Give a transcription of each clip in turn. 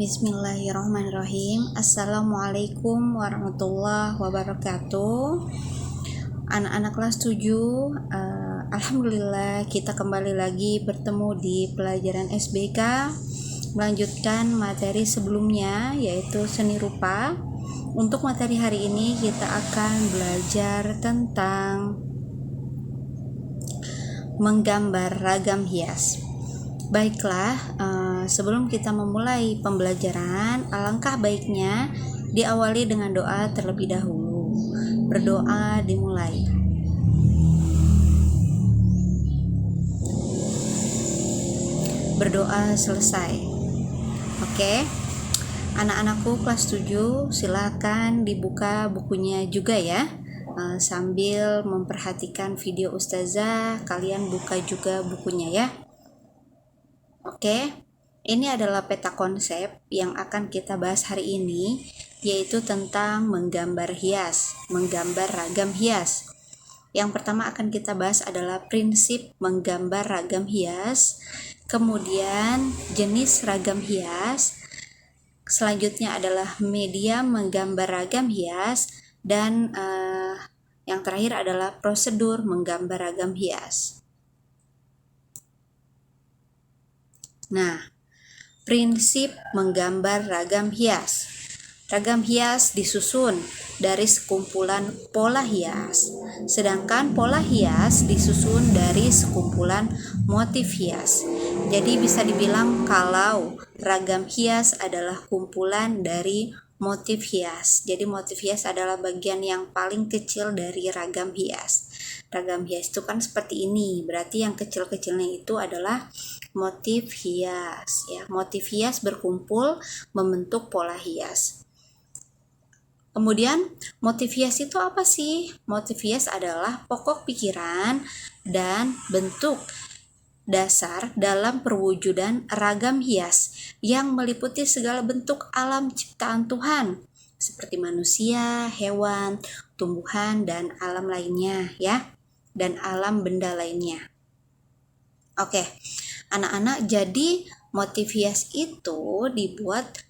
Bismillahirrahmanirrahim. Assalamualaikum warahmatullahi wabarakatuh. Anak-anak kelas 7, Alhamdulillah kita kembali lagi bertemu di pelajaran SBK, melanjutkan materi sebelumnya yaitu seni rupa. Untuk materi hari ini kita akan belajar tentang menggambar ragam hias. Baiklah, sebelum kita memulai pembelajaran, alangkah baiknya diawali dengan doa terlebih dahulu. Berdoa dimulai. Berdoa selesai. Oke. Anak-anakku kelas 7, silakan dibuka bukunya juga ya. Sambil memperhatikan video ustazah, kalian buka juga bukunya ya. Oke, ini adalah peta konsep yang akan kita bahas hari ini, yaitu tentang menggambar hias, menggambar ragam hias. Yang pertama akan kita bahas adalah prinsip menggambar ragam hias, kemudian jenis ragam hias, selanjutnya adalah media menggambar ragam hias, dan yang terakhir adalah prosedur menggambar ragam hias. Nah, prinsip menggambar ragam hias. Ragam hias disusun dari sekumpulan pola hias, sedangkan pola hias disusun dari sekumpulan motif hias. Jadi bisa dibilang kalau ragam hias adalah kumpulan dari motif hias. Jadi motif hias adalah bagian yang paling kecil dari ragam hias. Ragam hias itu kan seperti ini, berarti yang kecil-kecilnya itu adalah motif hias ya. Motif hias berkumpul membentuk pola hias. Kemudian motif hias itu apa sih? Motif hias adalah pokok pikiran dan bentuk dasar dalam perwujudan ragam hias yang meliputi segala bentuk alam ciptaan Tuhan seperti manusia, hewan, tumbuhan, dan alam lainnya ya, dan alam benda lainnya. Oke, anak-anak, jadi motif hias itu dibuat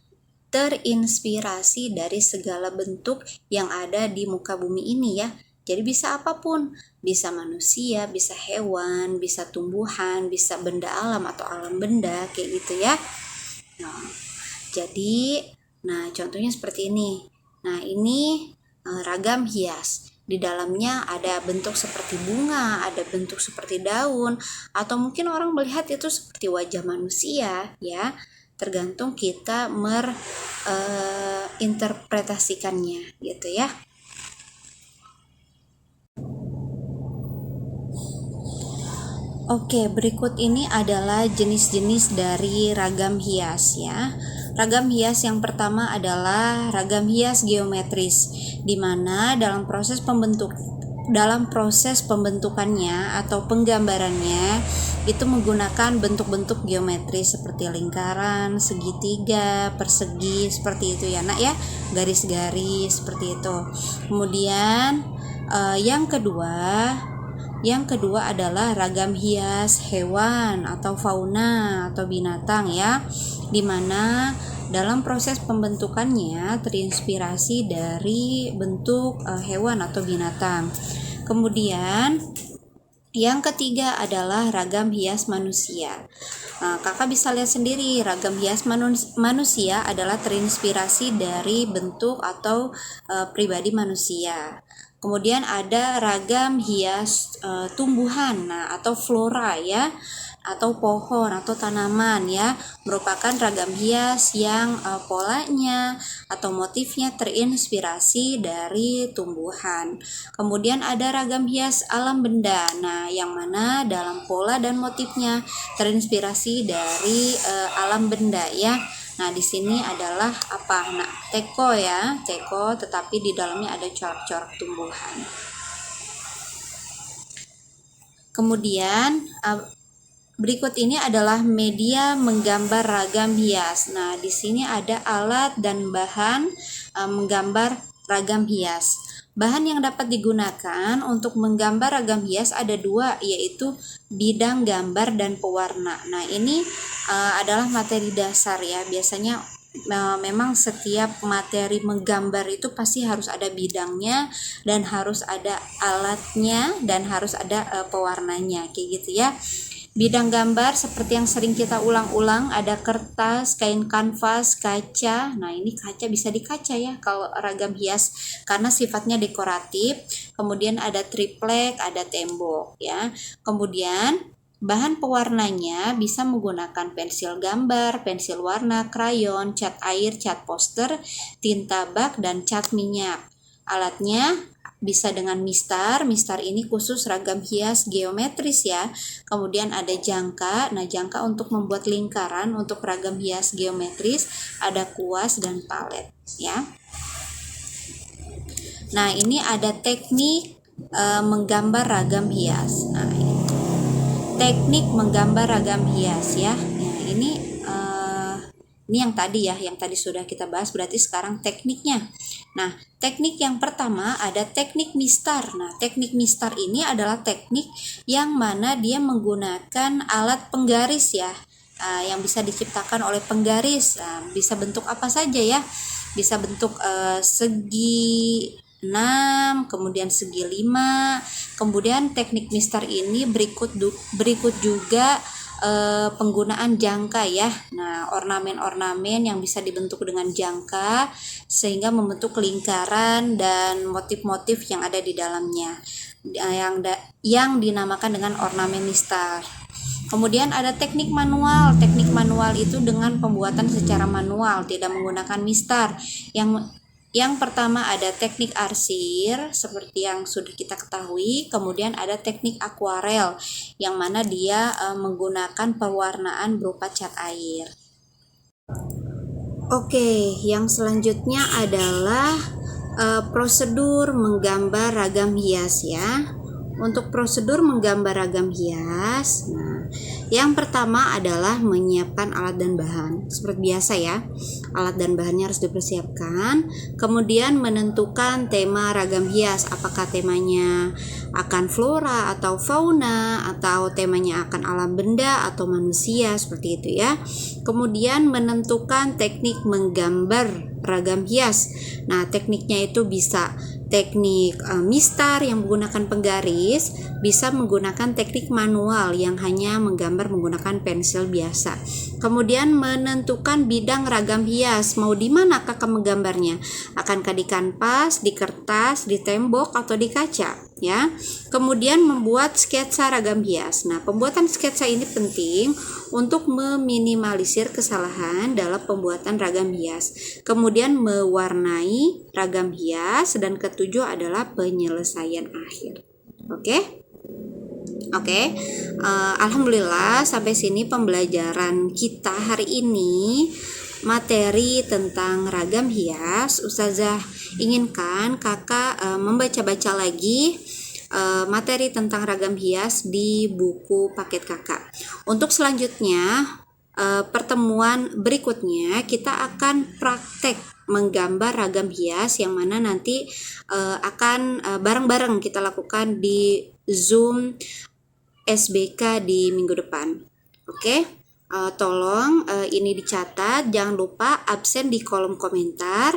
terinspirasi dari segala bentuk yang ada di muka bumi ini ya. Jadi bisa apapun, bisa manusia, bisa hewan, bisa tumbuhan, bisa benda alam atau alam benda kayak gitu ya. Nah, contohnya seperti ini. Nah, ini ragam hias. Di dalamnya ada bentuk seperti bunga, ada bentuk seperti daun, atau mungkin orang melihat itu seperti wajah manusia ya. Tergantung kita interpretasikannya gitu ya. Oke, berikut ini adalah jenis-jenis dari ragam hias ya. Ragam hias yang pertama adalah ragam hias geometris, di mana dalam proses pembentukannya atau penggambarannya itu menggunakan bentuk-bentuk geometris seperti lingkaran, segitiga, persegi, seperti itu ya nak ya, garis-garis seperti itu. Kemudian yang kedua adalah ragam hias hewan atau fauna atau binatang ya, dimana dalam proses pembentukannya terinspirasi dari bentuk hewan atau binatang. Kemudian yang ketiga adalah ragam hias manusia. Kakak bisa lihat sendiri, ragam hias manusia adalah terinspirasi dari bentuk atau pribadi manusia. Kemudian ada ragam hias tumbuhan, atau flora ya, atau pohon atau tanaman ya, merupakan ragam hias yang polanya atau motifnya terinspirasi dari tumbuhan. Kemudian ada ragam hias alam benda, yang mana dalam pola dan motifnya terinspirasi dari alam benda ya. Nah, di sini adalah apa? Teko ya, teko, tetapi di dalamnya ada corak-corak tumbuhan. Kemudian berikut ini adalah media menggambar ragam hias. Nah, di sini ada alat dan bahan menggambar ragam hias. Bahan yang dapat digunakan untuk menggambar ragam hias ada dua, yaitu bidang gambar dan pewarna. Nah, ini adalah materi dasar ya. Biasanya memang setiap materi menggambar itu pasti harus ada bidangnya dan harus ada alatnya dan harus ada pewarnanya kayak gitu ya. Bidang gambar seperti yang sering kita ulang-ulang ada kertas, kain kanvas, kaca. Nah, ini kaca bisa dikaca ya kalau ragam hias karena sifatnya dekoratif. Kemudian ada triplek, ada tembok ya. Kemudian bahan pewarnanya bisa menggunakan pensil gambar, pensil warna, krayon, cat air, cat poster, tinta bak, dan cat minyak. Alatnya bisa dengan mistar. Mistar ini khusus ragam hias geometris ya. Kemudian ada jangka. Nah, jangka untuk membuat lingkaran untuk ragam hias geometris, ada kuas dan palet ya. Nah, ini ada teknik menggambar ragam hias. Nah, teknik menggambar ragam hias ya. Nah, ini yang tadi sudah kita bahas, berarti sekarang tekniknya. Nah, teknik yang pertama ada teknik mistar. Nah, teknik mistar ini adalah teknik yang mana dia menggunakan alat penggaris ya, yang bisa diciptakan oleh penggaris. Bisa bentuk apa saja ya, bisa bentuk segi 6, kemudian segi 5. Kemudian teknik mistar ini berikut juga penggunaan jangka ya. Nah, ornamen-ornamen yang bisa dibentuk dengan jangka sehingga membentuk lingkaran dan motif-motif yang ada di dalamnya yang dinamakan dengan ornamen mistar. Kemudian ada teknik manual. Teknik manual itu dengan pembuatan secara manual, tidak menggunakan mistar. Yang pertama ada teknik arsir seperti yang sudah kita ketahui, kemudian ada teknik akuarel yang mana dia menggunakan pewarnaan berupa cat air. Oke, yang selanjutnya adalah prosedur menggambar ragam hias ya. Untuk prosedur menggambar ragam hias, nah, yang pertama adalah menyiapkan alat dan bahan. Seperti biasa ya, alat dan bahannya harus dipersiapkan. Kemudian menentukan tema ragam hias, apakah temanya akan flora atau fauna, atau temanya akan alam benda atau manusia, seperti itu ya. Kemudian menentukan teknik menggambar ragam hias. Nah, tekniknya itu bisa teknik mistar yang menggunakan penggaris, bisa menggunakan teknik manual yang hanya menggambar menggunakan pensil biasa. Kemudian menentukan bidang ragam hias, mau di mana kakak menggambarnya? Akankah di kanvas, di kertas, di tembok, atau di kaca? Ya. Kemudian membuat sketsa ragam hias. Nah, pembuatan sketsa ini penting untuk meminimalisir kesalahan dalam pembuatan ragam hias. Kemudian mewarnai ragam hias, dan ketujuh adalah penyelesaian akhir. Oke. Alhamdulillah sampai sini pembelajaran kita hari ini. Materi tentang ragam hias, Ustazah inginkan kakak membaca-baca lagi materi tentang ragam hias di buku paket kakak. Untuk selanjutnya, pertemuan berikutnya kita akan praktek menggambar ragam hias yang mana nanti akan bareng-bareng kita lakukan di Zoom SBK di minggu depan. Oke? Tolong ini dicatat, jangan lupa absen di kolom komentar.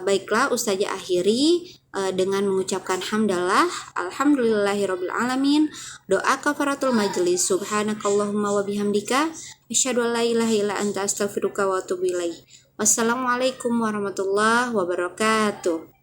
Baiklah, Ustazah akhiri dengan mengucapkan hamdalah, alhamdulillahirabbil alamin, doa kafaratul majlis, subhanakallahumma wa bihamdika, asyhadu an la ilaha illa anta astaghfiruka wa atubu ilaik. Wassalamualaikum warahmatullahi wabarakatuh.